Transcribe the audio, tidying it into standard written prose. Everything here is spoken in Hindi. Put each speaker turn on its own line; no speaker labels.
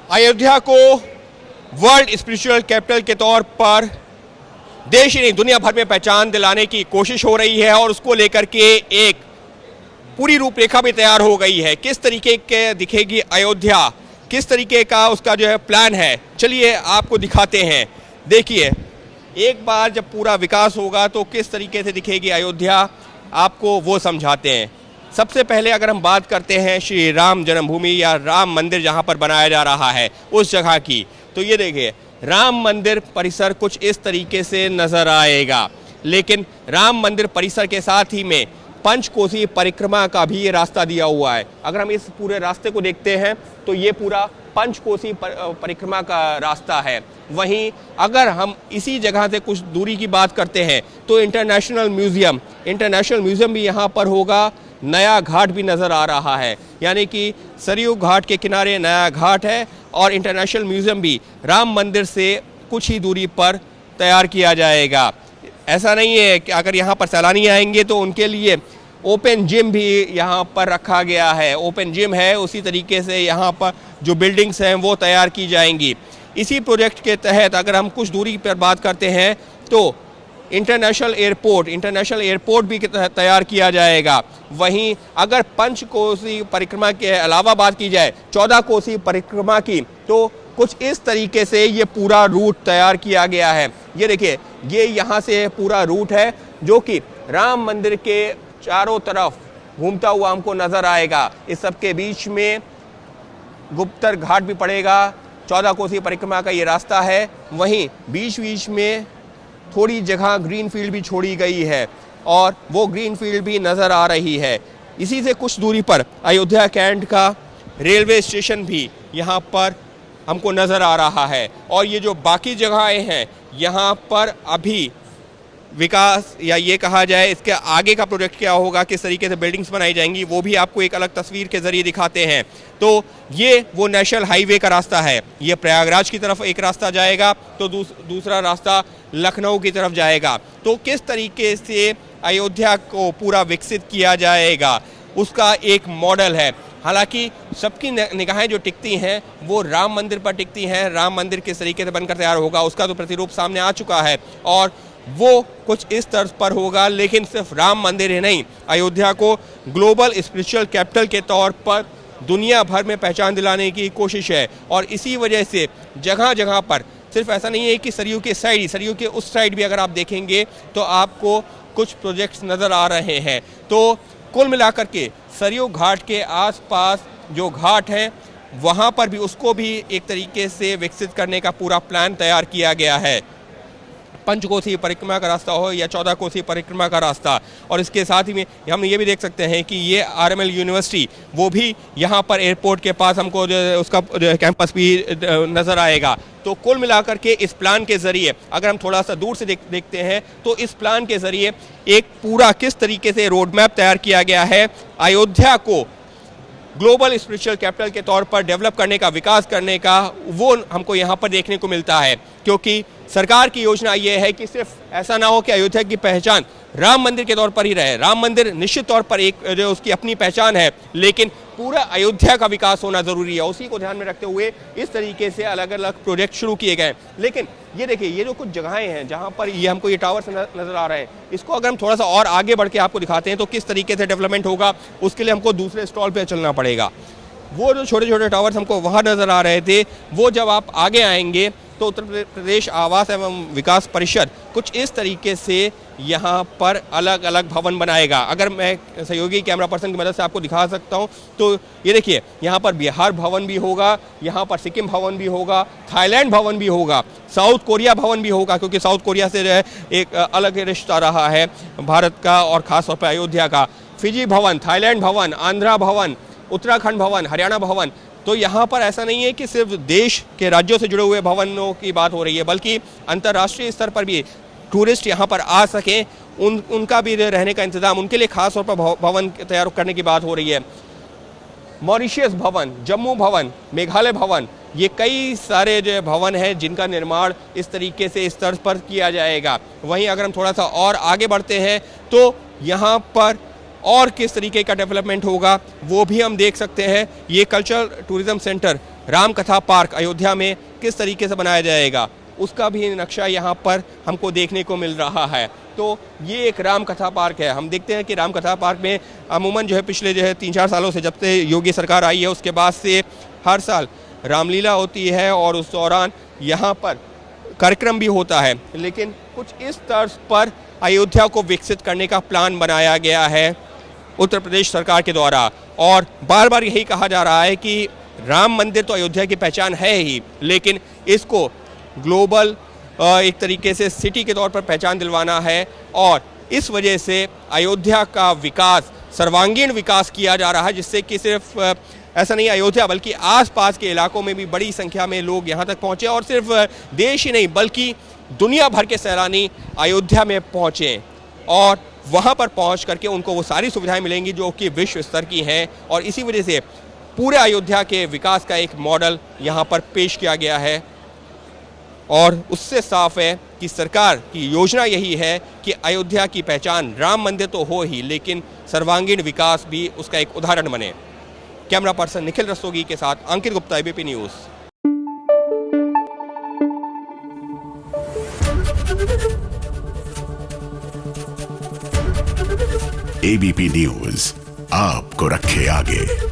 अयोध्या को वर्ल्ड स्पिरिचुअल कैपिटल के तौर पर देश ही नहीं दुनिया भर में पहचान दिलाने की कोशिश हो रही है और उसको लेकर के एक पूरी रूपरेखा भी तैयार हो गई है। किस तरीके के दिखेगी अयोध्या, किस तरीके का उसका जो है प्लान है, चलिए आपको दिखाते हैं। देखिए, एक बार जब पूरा विकास होगा तो किस तरीके से दिखेगी अयोध्या, आपको वो समझाते हैं। सबसे पहले अगर हम बात करते हैं श्री राम जन्मभूमि या राम मंदिर जहां पर बनाया जा रहा है उस जगह की, तो ये देखिए राम मंदिर परिसर कुछ इस तरीके से नज़र आएगा। लेकिन राम मंदिर परिसर के साथ ही में पंचकोसी परिक्रमा का भी ये रास्ता दिया हुआ है। अगर हम इस पूरे रास्ते को देखते हैं तो ये पूरा पंचकोसी परिक्रमा का रास्ता है। वहीं अगर हम इसी जगह से कुछ दूरी की बात करते हैं तो इंटरनेशनल म्यूज़ियम भी यहाँ पर होगा। नया घाट भी नज़र आ रहा है, यानी कि सरयू घाट के किनारे नया घाट है और इंटरनेशनल म्यूज़ियम भी राम मंदिर से कुछ ही दूरी पर तैयार किया जाएगा। ऐसा नहीं है कि अगर यहाँ पर सैलानी आएंगे तो उनके लिए ओपन जिम भी यहाँ पर रखा गया है। ओपन जिम है, उसी तरीके से यहाँ पर जो बिल्डिंग्स हैं वो तैयार की जाएंगी। इसी प्रोजेक्ट के तहत अगर हम कुछ दूरी पर बात करते हैं तो इंटरनेशनल एयरपोर्ट भी तैयार किया जाएगा। वहीं अगर पंचकोसी परिक्रमा के अलावा बात की जाए 14 कोसी परिक्रमा की, तो कुछ इस तरीके से ये पूरा रूट तैयार किया गया है। ये देखिए, ये यहाँ से पूरा रूट है जो कि राम मंदिर के चारों तरफ घूमता हुआ हमको नज़र आएगा। इस सब के बीच में गुप्तर घाट भी पड़ेगा। 14 कोसी परिक्रमा का ये रास्ता है। वहीं बीच बीच में थोड़ी जगह ग्रीन फील्ड भी छोड़ी गई है और वो ग्रीन फील्ड भी नज़र आ रही है। इसी से कुछ दूरी पर अयोध्या कैंट का रेलवे स्टेशन भी यहाँ पर हमको नज़र आ रहा है। और ये जो बाकी जगहें हैं यहाँ पर अभी विकास या ये कहा जाए इसके आगे का प्रोजेक्ट क्या होगा, किस तरीके से बिल्डिंग्स बनाई जाएंगी, वो भी आपको एक अलग तस्वीर के ज़रिए दिखाते हैं। तो ये वो नेशनल हाईवे का रास्ता है। ये प्रयागराज की तरफ एक रास्ता जाएगा तो दूसरा रास्ता लखनऊ की तरफ जाएगा। तो किस तरीके से अयोध्या को पूरा विकसित किया जाएगा उसका एक मॉडल है। हालांकि सबकी निगाहें जो टिकती हैं वो राम मंदिर पर टिकती हैं। राम मंदिर किस तरीके से बनकर तैयार होगा उसका तो प्रतिरूप सामने आ चुका है और वो कुछ इस तर्ज पर होगा। लेकिन सिर्फ राम मंदिर ही नहीं, अयोध्या को ग्लोबल स्पिरिचुअल कैपिटल के तौर पर दुनिया भर में पहचान दिलाने की कोशिश है। और इसी वजह से जगह जगह पर सिर्फ ऐसा नहीं है कि सरयू के उस साइड भी अगर आप देखेंगे तो आपको कुछ प्रोजेक्ट्स नज़र आ रहे हैं। तो कुल मिलाकर के सरयू घाट के आसपास जो घाट हैं वहाँ पर भी उसको भी एक तरीके से विकसित करने का पूरा प्लान तैयार किया गया है। पंचकोसी परिक्रमा का रास्ता हो या 14 कोसी परिक्रमा का रास्ता। और इसके साथ ही में हम ये भी देख सकते हैं कि ये RML यूनिवर्सिटी वो भी यहाँ पर एयरपोर्ट के पास हमको जो उसका कैंपस भी नज़र आएगा। तो कुल मिलाकर के इस प्लान के ज़रिए अगर हम थोड़ा सा दूर से देखते हैं तो इस प्लान के ज़रिए एक पूरा किस तरीके से रोड मैप तैयार किया गया है अयोध्या को ग्लोबल स्पिरिचुअल कैपिटल के तौर पर डेवलप करने का, विकास करने का, वो हमको यहाँ पर देखने को मिलता है। क्योंकि सरकार की योजना ये है कि सिर्फ ऐसा ना हो कि अयोध्या की पहचान राम मंदिर के तौर पर ही रहे। राम मंदिर निश्चित तौर पर एक जो उसकी अपनी पहचान है, लेकिन पूरा अयोध्या का विकास होना ज़रूरी है। उसी को ध्यान में रखते हुए इस तरीके से अलग अलग प्रोजेक्ट शुरू किए गए। लेकिन ये देखिए, ये जो कुछ जगहें हैं जहाँ पर ये हमको ये टावर्स नज़र आ रहे हैं, इसको अगर हम थोड़ा सा और आगे बढ़ के आपको दिखाते हैं तो किस तरीके से डेवलपमेंट होगा उसके लिए हमको दूसरे स्टॉल पर चलना पड़ेगा। वो जो छोटे छोटे टावर्स हमको वहाँ नज़र आ रहे थे, वो जब आप आगे आएंगे तो उत्तर प्रदेश आवास एवं विकास परिषद कुछ इस तरीके से यहाँ पर अलग अलग भवन बनाएगा। अगर मैं सहयोगी कैमरा पर्सन की मदद से आपको दिखा सकता हूँ तो ये देखिए, यहाँ पर बिहार भवन भी होगा, यहाँ पर सिक्किम भवन भी होगा, थाईलैंड भवन भी होगा, साउथ कोरिया भवन भी होगा। क्योंकि साउथ कोरिया से जो है एक अलग रिश्ता रहा है भारत का और ख़ासतौर पर अयोध्या का। फिजी भवन, थाईलैंड भवन, आंध्रा भवन, उत्तराखंड भवन, हरियाणा भवन। तो यहाँ पर ऐसा नहीं है कि सिर्फ देश के राज्यों से जुड़े हुए भवनों की बात हो रही है, बल्कि अंतर्राष्ट्रीय स्तर पर भी टूरिस्ट यहाँ पर आ सकें उनका भी रहने का इंतज़ाम, उनके लिए खास तौर पर भवन तैयार करने की बात हो रही है। मॉरिशस भवन, जम्मू भवन, मेघालय भवन, ये कई सारे जो भवन हैं जिनका निर्माण इस तरीके से इस तर्ज पर किया जाएगा। वहीं अगर हम थोड़ा सा और आगे बढ़ते हैं तो यहाँ पर और किस तरीके का डेवलपमेंट होगा वो भी हम देख सकते हैं। ये कल्चरल टूरिज़्म सेंटर राम कथा पार्क अयोध्या में किस तरीके से बनाया जाएगा, उसका भी नक्शा यहाँ पर हमको देखने को मिल रहा है। तो ये एक राम कथा पार्क है। हम देखते हैं कि राम कथा पार्क में अमूमन जो है पिछले जो है 3-4 सालों से, जब से योगी सरकार आई है उसके बाद से हर साल रामलीला होती है और उस दौरान यहाँ पर कार्यक्रम भी होता है। लेकिन कुछ इस तर्ज पर अयोध्या को विकसित करने का प्लान बनाया गया है उत्तर प्रदेश सरकार के द्वारा, और बार बार यही कहा जा रहा है कि राम मंदिर तो अयोध्या की पहचान है ही, लेकिन इसको ग्लोबल एक तरीके से सिटी के तौर पर पहचान दिलवाना है, और इस वजह से अयोध्या का विकास, सर्वांगीण विकास किया जा रहा है, जिससे कि सिर्फ ऐसा नहीं अयोध्या बल्कि आसपास के इलाकों में भी बड़ी संख्या में लोग यहाँ तक पहुँचे, और सिर्फ देश ही नहीं बल्कि दुनिया भर के सैलानी अयोध्या में पहुँचे, और वहाँ पर पहुँच करके उनको वो सारी सुविधाएं मिलेंगी जो कि विश्व स्तर की हैं। और इसी वजह से पूरे अयोध्या के विकास का एक मॉडल यहाँ पर पेश किया गया है, और उससे साफ है कि सरकार की योजना यही है कि अयोध्या की पहचान राम मंदिर तो हो ही, लेकिन सर्वांगीण विकास भी उसका एक उदाहरण बने। कैमरा पर्सन निखिल रस्तोगी के साथ Ankit Gupta, ABP news.
ABP news आपको रखे आगे।